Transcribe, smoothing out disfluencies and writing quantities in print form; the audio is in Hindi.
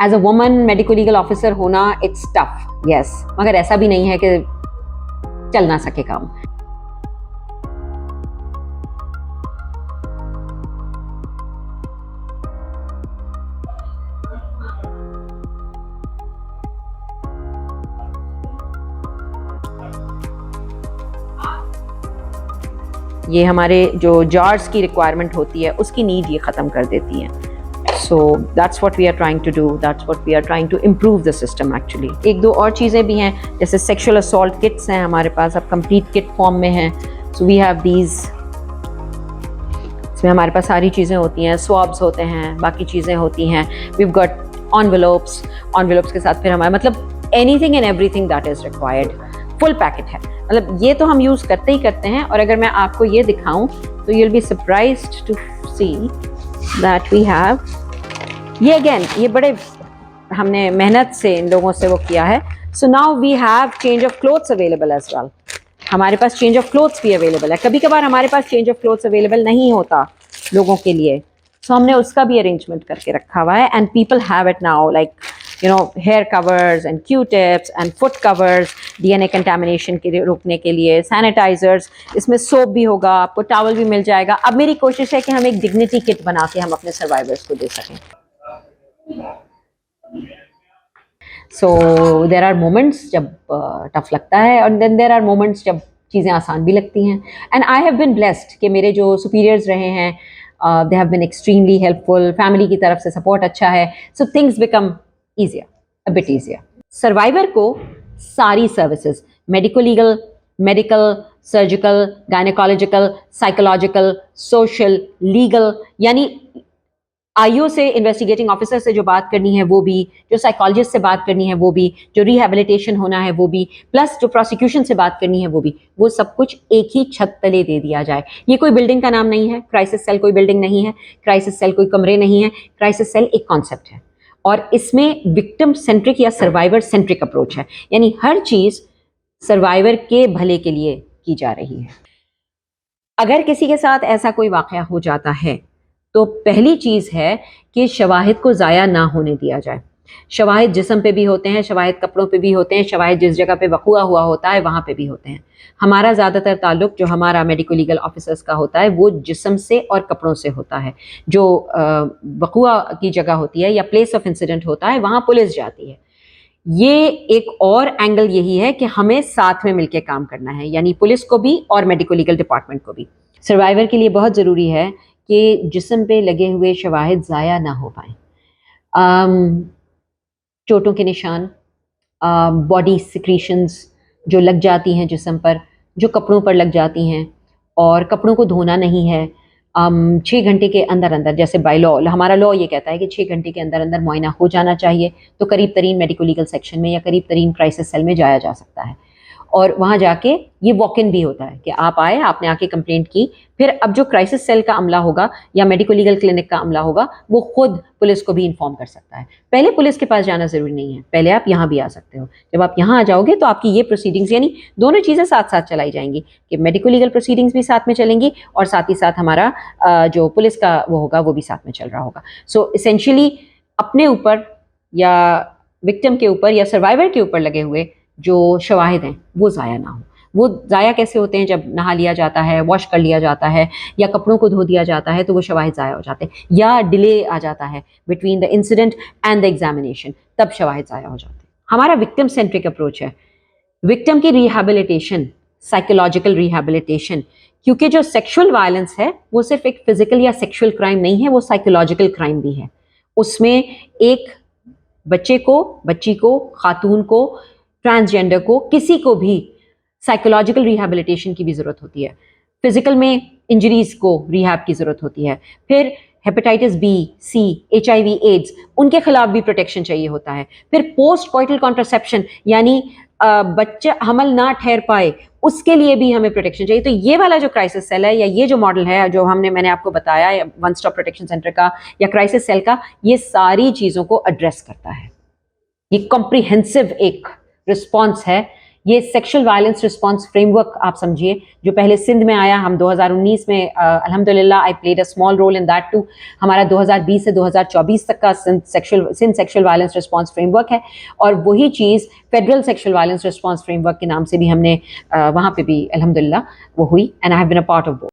As a woman medico legal officer होना इट्स टफ, यस, मगर ऐसा भी नहीं है कि चल ना सके काम। ये हमारे जो जार्स की रिक्वायरमेंट होती है उसकी नीड ये ख़त्म कर देती हैं। So that's what we are trying to do. That's what we are trying to improve the system actually. एक दो और चीज़ें भी हैं, जैसे sexual assault kits हैं हमारे पास, अब complete kit form में हैं. So we have these. इसमें हमारे पास सारी चीज़ें होती हैं, swabs होते हैं, बाकी चीज़ें होती हैं. We've got envelopes. Envelopes के साथ फिर हमारे मतलब anything and everything that is required. Full packet है. मतलब ये तो हम यूज़ करते ही करते हैं, और अगर मैं आपको ये दिखाऊं तो you'll be surprised to see that we have. ये अगेन ये बड़े हमने मेहनत से इन लोगों से वो किया है. So now we have change of clothes available as well. हमारे पास चेंज ऑफ क्लोथ्स भी अवेलेबल है. कभी कभार हमारे पास चेंज ऑफ क्लोथ्स अवेलेबल नहीं होता लोगों के लिए, सो हमने उसका भी अरेंजमेंट करके रखा हुआ है. And people have it now, like you know, hair covers and Q tips and foot covers, DNA contamination के रोकने के लिए, सैनिटाइजर्स, इसमें सोप भी होगा, आपको टॉवल भी मिल जाएगा. अब मेरी कोशिश है कि हम एक डिग्निटी किट बना के हम अपने सर्वाइवर्स को दे सकें. So there are moments जब टफ लगता है, और then there are moments जब चीज़ें आसान भी लगती हैं. And I have been blessed कि मेरे जो superiors रहे हैं, they have been extremely helpful. Family की तरफ से support अच्छा है, so things become easier, a bit easier. Survivor को सारी services, medico legal, medical, surgical, gynecological, psychological, social, legal, यानी आईओ से, इन्वेस्टिगेटिंग ऑफिसर से जो बात करनी है वो भी, जो साइकोलॉजिस्ट से बात करनी है वो भी, जो रिहैबिलिटेशन होना है वो भी, प्लस जो प्रोसिक्यूशन से बात करनी है वो भी, वो सब कुछ एक ही छत तले दे दिया जाए. ये कोई बिल्डिंग का नाम नहीं है, क्राइसिस सेल कोई बिल्डिंग नहीं है, क्राइसिस सेल कोई कमरे नहीं है, क्राइसिस सेल एक कॉन्सेप्ट है. और इसमें विक्टिम सेंट्रिक या सर्वाइवर सेंट्रिक अप्रोच है, यानी हर चीज़ सर्वाइवर के भले के लिए की जा रही है. अगर किसी के साथ ऐसा कोई वाक़या हो जाता है तो पहली चीज़ है कि शवाहिद को ज़ाया ना होने दिया जाए. शवाहिद जिस्म पे भी होते हैं, शवाहिद कपड़ों पे भी होते हैं, शवाहिद जिस जगह पे वक़ुआ हुआ होता है वहाँ पे भी होते हैं. हमारा ज़्यादातर ताल्लुक़ जो हमारा मेडिको लीगल ऑफिसर्स का होता है वो जिस्म से और कपड़ों से होता है. जो वक़ुआ की जगह होती है या प्लेस ऑफ इंसिडेंट होता है वहाँ पुलिस जाती है. ये एक और एंगल यही है कि हमें साथ में मिलकर काम करना है, यानी पुलिस को भी और मेडिको लीगल डिपार्टमेंट को भी. सर्वाइवर के लिए बहुत ज़रूरी है कि जिस्म पे लगे हुए शवाहिद ज़ाया ना हो पाएँ. चोटों के निशान, बॉडी सिक्रीशंस जो लग जाती हैं जिस्म पर, जो कपड़ों पर लग जाती हैं, और कपड़ों को धोना नहीं है. 6 घंटे के अंदर अंदर, जैसे बाय लॉ, हमारा लॉ ये कहता है कि 6 घंटे के अंदर अंदर मुआयना हो जाना चाहिए, तो करीब तरीन मेडिको लीगल सेक्शन में या करीब तरीन क्राइसिस सेल में जाया जा सकता है. और वहाँ जाके ये वॉक इन भी होता है कि आप आए, आपने आके कंप्लेंट की, फिर अब जो क्राइसिस सेल का अमला होगा या मेडिको लीगल क्लिनिक का अमला होगा वो खुद पुलिस को भी इन्फॉर्म कर सकता है. पहले पुलिस के पास जाना ज़रूरी नहीं है, पहले आप यहाँ भी आ सकते हो. जब आप यहाँ आ जाओगे तो आपकी ये प्रोसीडिंग्स, यानी दोनों चीज़ें साथ साथ चलाई जाएंगी कि मेडिको लीगल प्रोसीडिंग्स भी साथ में चलेंगी और साथ ही साथ हमारा जो पुलिस का वो होगा वो भी साथ में चल रहा होगा. सो इसेंशियली अपने ऊपर या विक्टिम के ऊपर या सर्वाइवर के ऊपर लगे हुए जो शवाहिद हैं वो ज़ाया ना हो. वो ज़ाया कैसे होते हैं? जब नहा लिया जाता है, वॉश कर लिया जाता है, या कपड़ों को धो दिया जाता है तो वो शवाहिद ज़ाया हो जाते हैं, या डिले आ जाता है between the incident and the examination, तब शवाहिद ज़ाया हो जाते हैं. हमारा विक्टिम सेंट्रिक अप्रोच है. विक्टिम की रिहैबिलिटेशन, साइकोलॉजिकल रिहैबिलिटेशन, क्योंकि जो सेक्शुअल वायलेंस है वो सिर्फ एक फिजिकल या सेक्शुअल क्राइम नहीं है, वो साइकोलॉजिकल क्राइम भी है. उसमें एक बच्चे को, बच्ची को, खातून को, ट्रांसजेंडर को, किसी को भी साइकोलॉजिकल रिहैबिलिटेशन की भी ज़रूरत होती है. फिजिकल में इंजरीज को रिहैब की ज़रूरत होती है. फिर हेपेटाइटिस बी, सी, HIV, एड्स, उनके खिलाफ भी प्रोटेक्शन चाहिए होता है. फिर पोस्ट कॉइटल कॉन्ट्रासेप्शन, यानी बच्चा हमल ना ठहर पाए उसके लिए भी हमें प्रोटेक्शन चाहिए. तो ये वाला जो क्राइसिस सेल है या ये जो मॉडल है जो मैंने आपको बताया, वन स्टॉप प्रोटेक्शन सेंटर का या क्राइसिस सेल का, ये सारी चीज़ों को एड्रेस करता है. ये कॉम्प्रिहेंसिव एक रिस्पॉन्स है ये सेक्सुअल वायलेंस रिस्पांस फ्रेमवर्क आप समझिए, जो पहले सिंध में आया, हम 2019 में अल्हम्दुलिल्लाह I played a small role in that too. हमारा 2020 से 2024 तक का Sindh sexual violence response framework है, और वही चीज़ federal sexual violence response framework के नाम से भी हमने वहाँ पे भी अल्हम्दुलिल्लाह वो हुई, and I have been a part of